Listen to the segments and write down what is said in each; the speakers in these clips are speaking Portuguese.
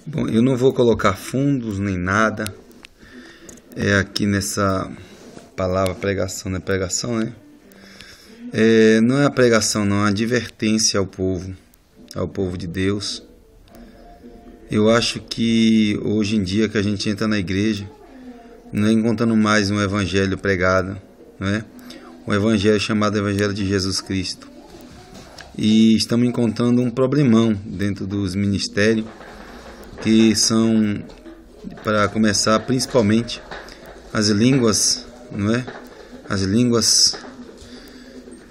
Bom, eu não vou colocar fundos nem nada aqui nessa palavra pregação, não é pregação, né? Não é a pregação, não, é uma advertência ao povo de Deus. Eu acho que hoje em dia que a gente entra na igreja, não é encontrando mais um evangelho pregado, não é? Um evangelho chamado Evangelho de Jesus Cristo. E estamos encontrando um problemão dentro dos ministérios, que são, para começar, principalmente as línguas, não é? As línguas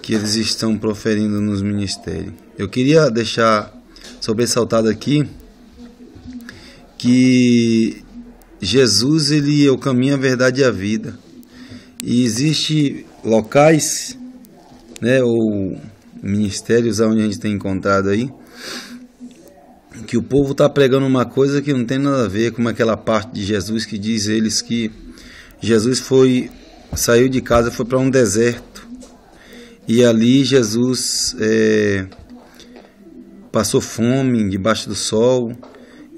que eles estão proferindo nos ministérios. Eu queria deixar sobressaltado aqui que Jesus, ele é o caminho, a verdade e a vida. E existe locais, né, ou ministérios onde a gente tem encontrado aí, que o povo está pregando uma coisa que não tem nada a ver com aquela parte de Jesus que diz eles que Jesus saiu de casa e foi para um deserto. E ali Jesus passou fome debaixo do sol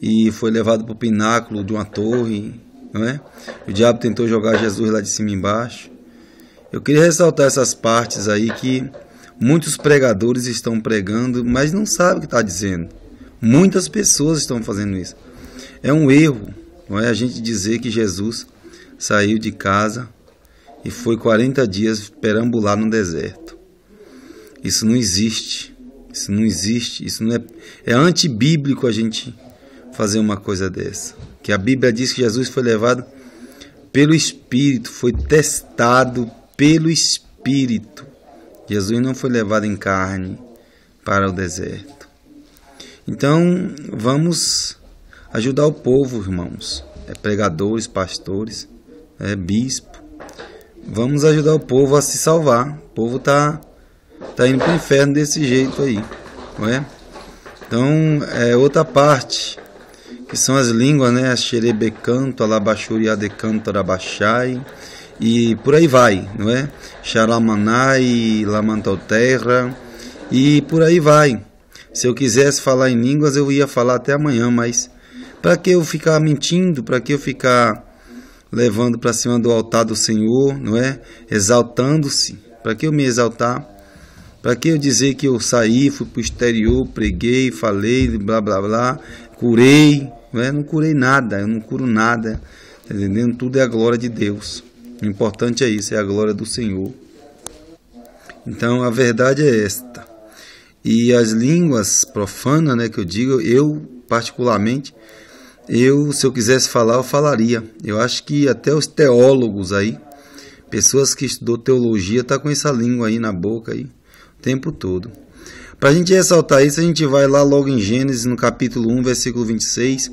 e foi levado para o pináculo de uma torre, não é? O diabo tentou jogar Jesus lá de cima embaixo. Eu queria ressaltar essas partes aí que muitos pregadores estão pregando, mas não sabem o que está dizendo. Muitas pessoas estão fazendo isso. É um erro, não é, a gente dizer que Jesus saiu de casa e foi 40 dias perambular no deserto. Isso não existe. Isso não existe. Isso não é antibíblico a gente fazer uma coisa dessa. Que a Bíblia diz que Jesus foi levado pelo Espírito, foi testado pelo Espírito. Jesus não foi levado em carne para o deserto. Então, vamos ajudar o povo, irmãos. Pregadores, pastores, bispo. Vamos ajudar o povo a se salvar. O povo está indo para o inferno desse jeito aí, não é? Então, outra parte, que são as línguas, né? A xerebecanto, alabaxuriá de canto, arabaxai, e por aí vai, não é? Xaramanai, lamantoterra, e por aí vai. Se eu quisesse falar em línguas, eu ia falar até amanhã, mas para que eu ficar mentindo? Para que eu ficar levando para cima do altar do Senhor, não é? Exaltando-se. Para que eu me exaltar? Para que eu dizer que eu saí, fui para o exterior, preguei, falei, blá blá blá, curei, não é? Não curei nada, eu não curo nada, tá entendendo? Tudo é a glória de Deus. O importante é isso, é a glória do Senhor. Então a verdade é esta. E as línguas profanas, né, que eu digo, eu particularmente, se eu quisesse falar, eu falaria. Eu acho que até os teólogos aí, pessoas que estudou teologia, tá com essa língua aí na boca aí, o tempo todo. Para a gente ressaltar isso, a gente vai lá logo em Gênesis, no capítulo 1, versículo 26,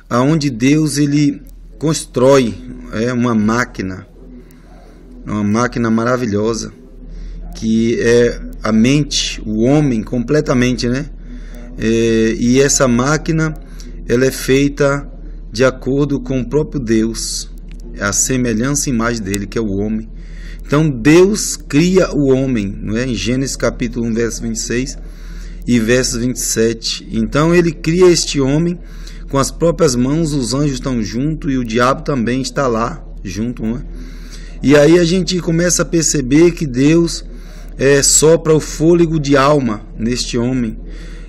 aonde Deus ele constrói uma máquina maravilhosa, que é a mente, o homem completamente, né? E essa máquina, ela é feita de acordo com o próprio Deus, a semelhança e imagem dele, que é o homem. Então Deus cria o homem, não é? Em Gênesis capítulo 1, verso 26 e verso 27. Então ele cria este homem com as próprias mãos, os anjos estão junto e o diabo também está lá junto, não é? E aí a gente começa a perceber que Deus sopra o fôlego de alma neste homem.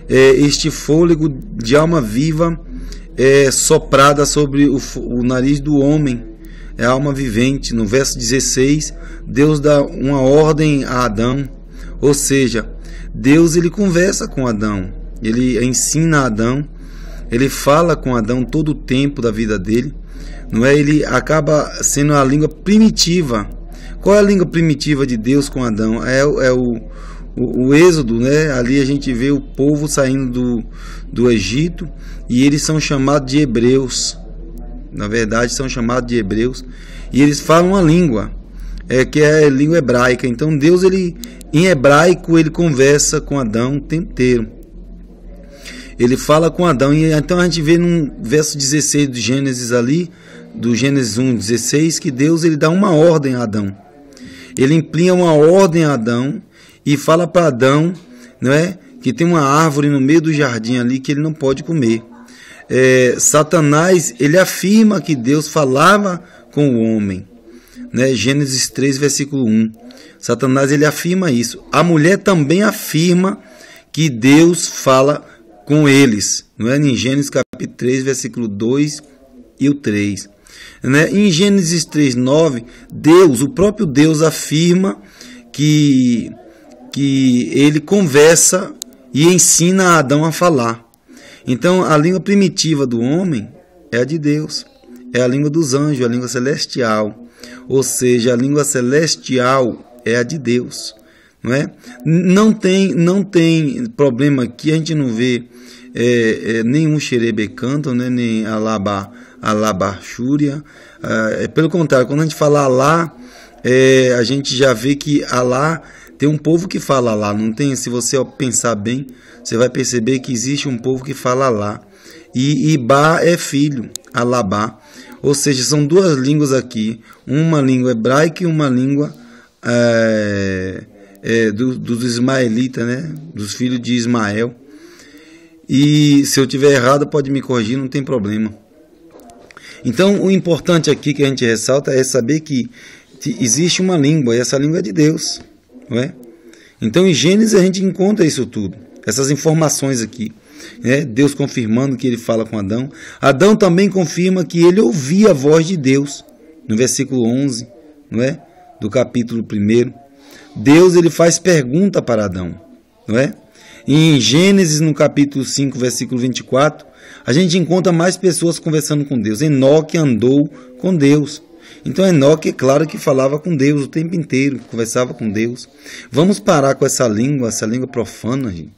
Este fôlego de alma viva é soprada sobre o nariz do homem. É a alma vivente. No verso 16, Deus dá uma ordem a Adão. Ou seja, Deus ele conversa com Adão. Ele ensina a Adão. Ele fala com Adão todo o tempo da vida dele. Não é? Ele acaba sendo a língua primitiva. Qual é a língua primitiva de Deus com Adão? É o Êxodo, né? Ali a gente vê o povo saindo do Egito e eles são chamados de hebreus. Na verdade, são chamados de hebreus e eles falam uma língua, que é a língua hebraica. Então Deus, em hebraico, ele conversa com Adão o tempo inteiro. Ele fala com Adão, e então a gente vê no verso 16 do Gênesis ali, do Gênesis 1:16, que Deus ele dá uma ordem a Adão. Ele imprime uma ordem a Adão e fala para Adão, não é, que tem uma árvore no meio do jardim ali que ele não pode comer. Satanás, ele afirma que Deus falava com o homem, né? Gênesis 3, versículo 1. Satanás, ele afirma isso. A mulher também afirma que Deus fala com eles, não é? Em Gênesis capítulo 3, versículo 2 e o 3. Né? Em Gênesis 3, 9, Deus, o próprio Deus afirma que ele conversa e ensina a Adão a falar. Então, a língua primitiva do homem é a de Deus, é a língua dos anjos, a língua celestial. Ou seja, a língua celestial é a de Deus. Não é? Não tem problema aqui, a gente não vê nenhum xerebecanto, né, nem alabaxúria. Pelo contrário, quando a gente fala Alá, a gente já vê que Alá tem um povo que fala Alá, não tem? Se você pensar bem, você vai perceber que existe um povo que fala Alá. E Ibá é filho, Alabá. Ou seja, são duas línguas aqui, uma língua hebraica e uma língua dos ismaelitas, né? Dos filhos de Ismael. E se eu tiver errado, pode me corrigir, não tem problema. Então, o importante aqui que a gente ressalta é saber que existe uma língua, e essa língua é de Deus. Não é? Então, em Gênesis a gente encontra isso tudo, essas informações aqui. Né? Deus confirmando que ele fala com Adão. Adão também confirma que ele ouvia a voz de Deus, no versículo 11, não é? Do capítulo 1. Deus, ele faz pergunta para Adão, não é? E em Gênesis, no capítulo 5, versículo 24, a gente encontra mais pessoas conversando com Deus. Enoque andou com Deus. Então Enoque, é claro que falava com Deus o tempo inteiro, conversava com Deus. Vamos parar com essa língua profana, gente.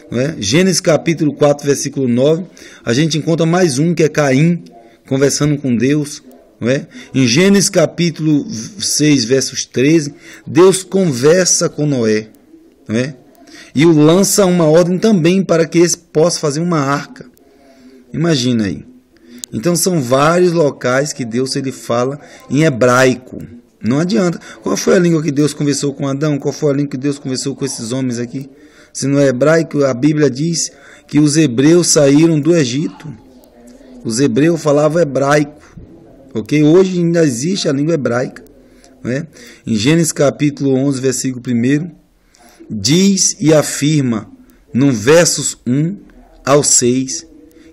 Não é? Gênesis capítulo 4, versículo 9, a gente encontra mais um que é Caim, conversando com Deus. Não é? Em Gênesis capítulo 6, versos 13, Deus conversa com Noé. Não é? E o lança uma ordem também para que eles possam fazer uma arca. Imagina aí. Então são vários locais que Deus ele fala em hebraico. Não adianta. Qual foi a língua que Deus conversou com Adão? Qual foi a língua que Deus conversou com esses homens aqui? Se não é hebraico, a Bíblia diz que os hebreus saíram do Egito. Os hebreus falavam hebraico. Ok? Hoje ainda existe a língua hebraica. Não é? Em Gênesis capítulo 11, versículo 1, diz e afirma, no versos 1 ao 6,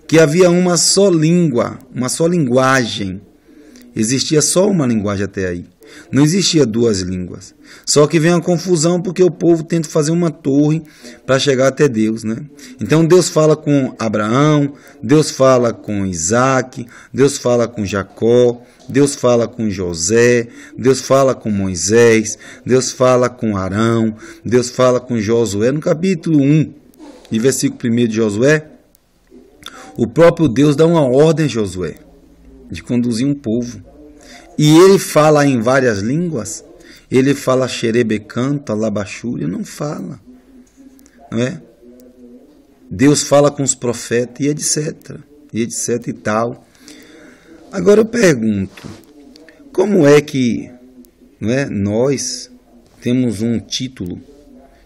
que havia uma só língua, uma só linguagem. Existia só uma linguagem até aí. Não existia duas línguas. Só que vem a confusão porque o povo tenta fazer uma torre para chegar até Deus, né? Então Deus fala com Abraão, Deus fala com Isaac, Deus fala com Jacó, Deus fala com José, Deus fala com Moisés, Deus fala com Arão, Deus fala com Josué. No capítulo 1, e versículo 1 de Josué, o próprio Deus dá uma ordem a Josué de conduzir um povo. E ele fala em várias línguas. Ele fala xerebecanto, alabaxúria, não fala. Não é? Deus fala com os profetas e etc. E etc e tal. Agora eu pergunto, como é que, não é, nós temos um título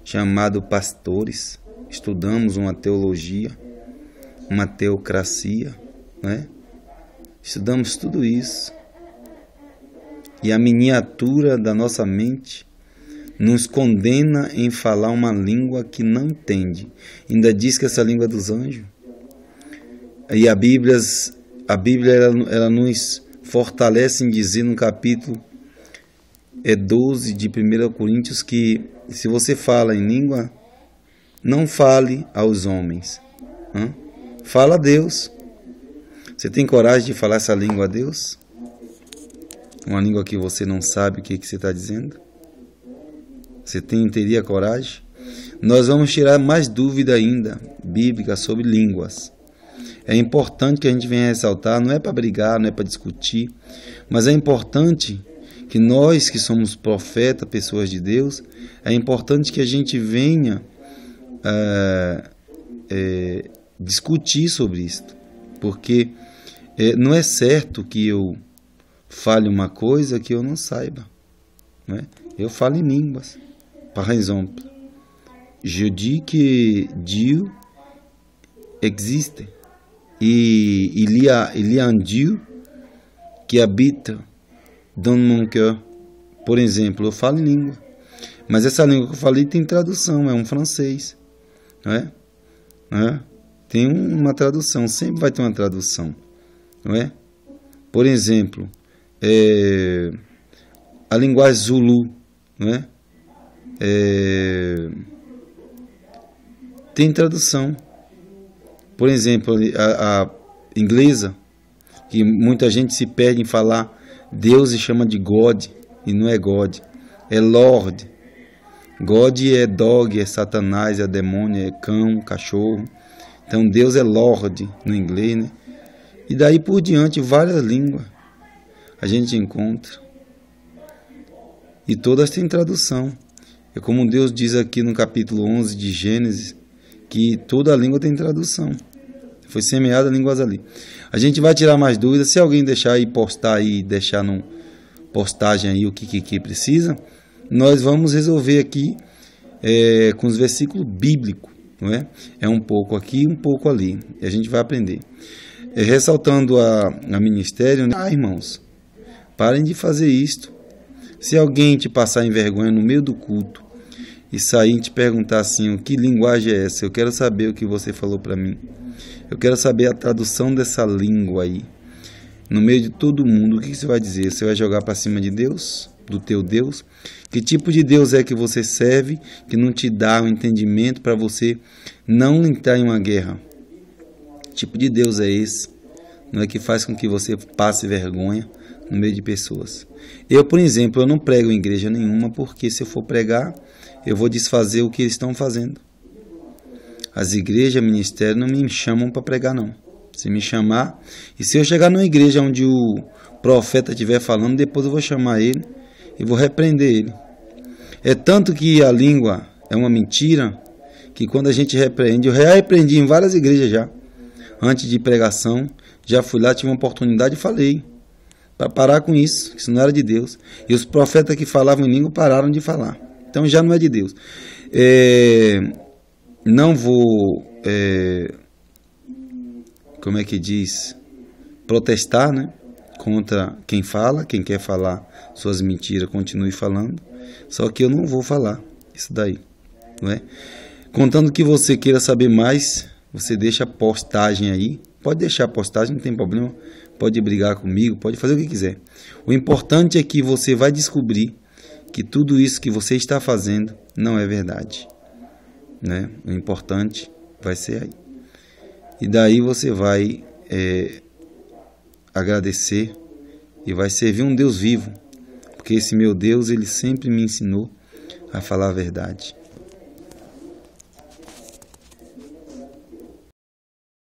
chamado pastores, estudamos uma teologia, uma teocracia, né? Estudamos tudo isso. E a miniatura da nossa mente nos condena em falar uma língua que não entende. Ainda diz que essa língua é dos anjos. E a Bíblia ela nos fortalece em dizer no capítulo 12 de 1 Coríntios que se você fala em língua, não fale aos homens. Fala a Deus. Você tem coragem de falar essa língua a Deus? Uma língua que você não sabe o que você está dizendo? Você teria coragem? Nós vamos tirar mais dúvida ainda, bíblica, sobre línguas. É importante que a gente venha ressaltar, não é para brigar, não é para discutir, mas é importante que nós que somos profetas, pessoas de Deus, é importante que a gente venha discutir sobre isso. Porque não é certo que eu fale uma coisa que eu não saiba. Né? Eu falo em línguas. Par exemple, je dis que Dieu existe. il y a un Dieu que habita dans mon cœur. Por exemplo, eu falo em língua, mas essa língua que eu falei tem tradução, é um francês, não é? Tem uma tradução, sempre vai ter uma tradução, não é? Por exemplo, a linguagem Zulu, não é? Tem tradução. Por exemplo, a inglesa, que muita gente se perde em falar Deus e chama de God, e não é God, é Lord. God é dog, é satanás, é demônio, é cão, cachorro. Então Deus é Lord no inglês, né? E daí por diante, várias línguas a gente encontra. E todas têm tradução. É como Deus diz aqui no capítulo 11 de Gênesis, que toda língua tem tradução. Foi semeada línguas ali. A gente vai tirar mais dúvidas. Se alguém deixar aí, postar aí, deixar no postagem aí o que precisa, nós vamos resolver aqui com os versículos bíblicos, não é? É um pouco aqui, um pouco ali. E a gente vai aprender. Ressaltando a ministério, né? Irmãos, parem de fazer isto. Se alguém te passar em vergonha no meio do culto e sair e te perguntar assim, que linguagem é essa? Eu quero saber o que você falou para mim. Eu quero saber a tradução dessa língua aí. No meio de todo mundo, o que você vai dizer? Você vai jogar para cima de Deus? Do teu Deus? Que tipo de Deus é que você serve que não te dá o entendimento para você não entrar em uma guerra? Que tipo de Deus é esse? Não é que faz com que você passe vergonha no meio de pessoas. Eu, por exemplo, eu não prego em igreja nenhuma, porque se eu for pregar, eu vou desfazer o que eles estão fazendo. As igrejas, ministérios não me chamam para pregar, não. Se me chamar, e se eu chegar numa igreja onde o profeta estiver falando, depois eu vou chamar ele e vou repreender ele. É tanto que a língua é uma mentira, que quando a gente repreende, eu já repreendi em várias igrejas já, antes de pregação, já fui lá, tive uma oportunidade e falei, para parar com isso, que isso não era de Deus. E os profetas que falavam em língua pararam de falar. Então já não é de Deus. Não vou, como é que diz, protestar, né, contra quem fala. Quem quer falar suas mentiras, continue falando. Só que eu não vou falar isso daí, não é? Contando que você queira saber mais, você deixa a postagem aí. Pode deixar a postagem, não tem problema. Pode brigar comigo, pode fazer o que quiser. O importante é que você vai descobrir que tudo isso que você está fazendo não é verdade, né? O importante vai ser aí. E daí você vai agradecer e vai servir um Deus vivo, porque esse meu Deus, ele sempre me ensinou a falar a verdade.